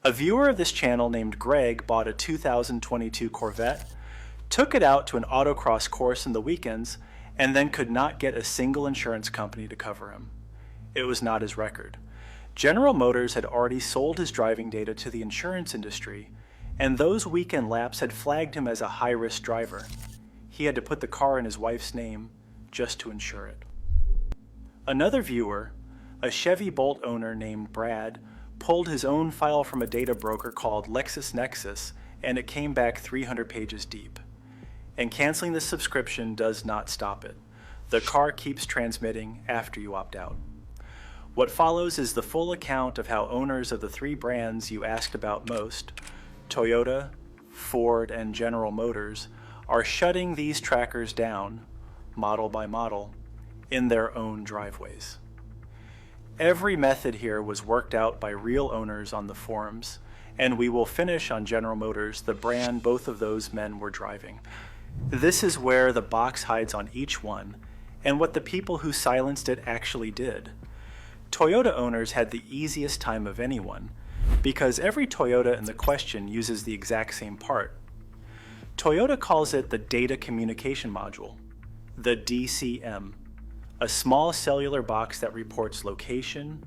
A viewer of this channel named Greg bought a 2022 Corvette, took it out to an autocross course in the weekends, and then could not get a single insurance company to cover him. It was not his record. General Motors had already sold his driving data to the insurance industry, and those weekend laps had flagged him as a high-risk driver. He had to put the car in his wife's name just to insure it. Another viewer, a Chevy Bolt owner named Brad, pulled his own file from a data broker called LexisNexis, and it came back 300 pages deep. And canceling the subscription does not stop it. The car keeps transmitting after you opt out. What follows is the full account of how owners of the three brands you asked about most, Toyota, Ford, and General Motors, are shutting these trackers down, model by model, in their own driveways. Every method here was worked out by real owners on the forums, and we will finish on General Motors, the brand both of those men were driving. This is where the box hides on each one, and what the people who silenced it actually did. Toyota owners had the easiest time of anyone, because every Toyota in the question uses the exact same part. Toyota calls it the Data Communication Module, the DCM, a small cellular box that reports location,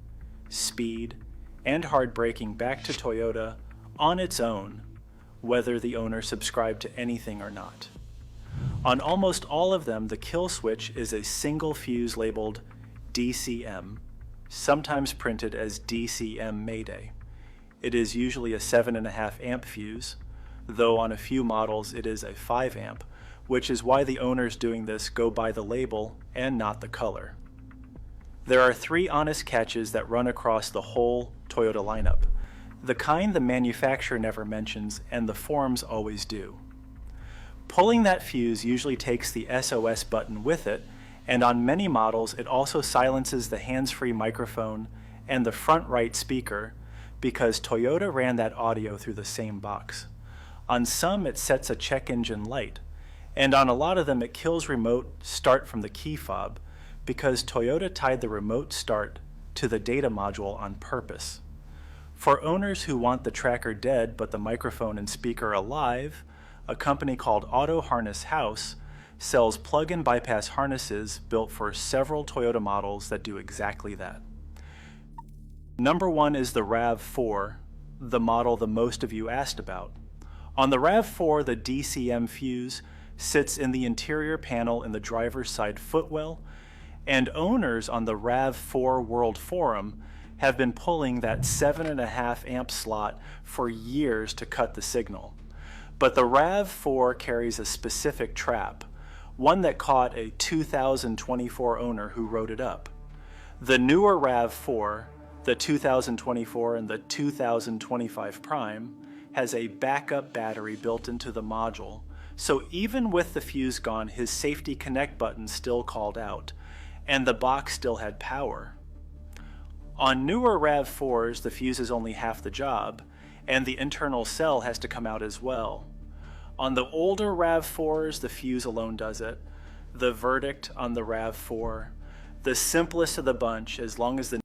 speed, and hard braking back to Toyota on its own, whether the owner subscribed to anything or not. On almost all of them, the kill switch is a single fuse labeled DCM, sometimes printed as DCM Mayday. It is usually a 7.5 amp fuse, though on a few models it is a 5 amp, which is why the owners doing this go by the label and not the color. There are three honest catches that run across the whole Toyota lineup, the kind the manufacturer never mentions and the forums always do. Pulling that fuse usually takes the SOS button with it, and on many models it also silences the hands-free microphone and the front right speaker because Toyota ran that audio through the same box. On some it sets a check engine light, and on a lot of them it kills remote start from the key fob because Toyota tied the remote start to the data module on purpose. For owners who want the tracker dead but the microphone and speaker alive, a company called Auto Harness House sells plug-in bypass harnesses built for several Toyota models that do exactly that. Number one is the RAV4, the model the most of you asked about. On the RAV4, the DCM fuse sits in the interior panel in the driver's side footwell, and owners on the RAV4 World Forum have been pulling that 7.5 amp slot for years to cut the signal. But the RAV4 carries a specific trap, one that caught a 2024 owner who wrote it up. The newer RAV4, the 2024 and the 2025 Prime, has a backup battery built into the module, so even with the fuse gone, his safety connect button still called out, and the box still had power. On newer RAV4s, the fuse is only half the job, and the internal cell has to come out as well. On the older RAV4s, the fuse alone does it. The verdict on the RAV4, the simplest of the bunch, as long as the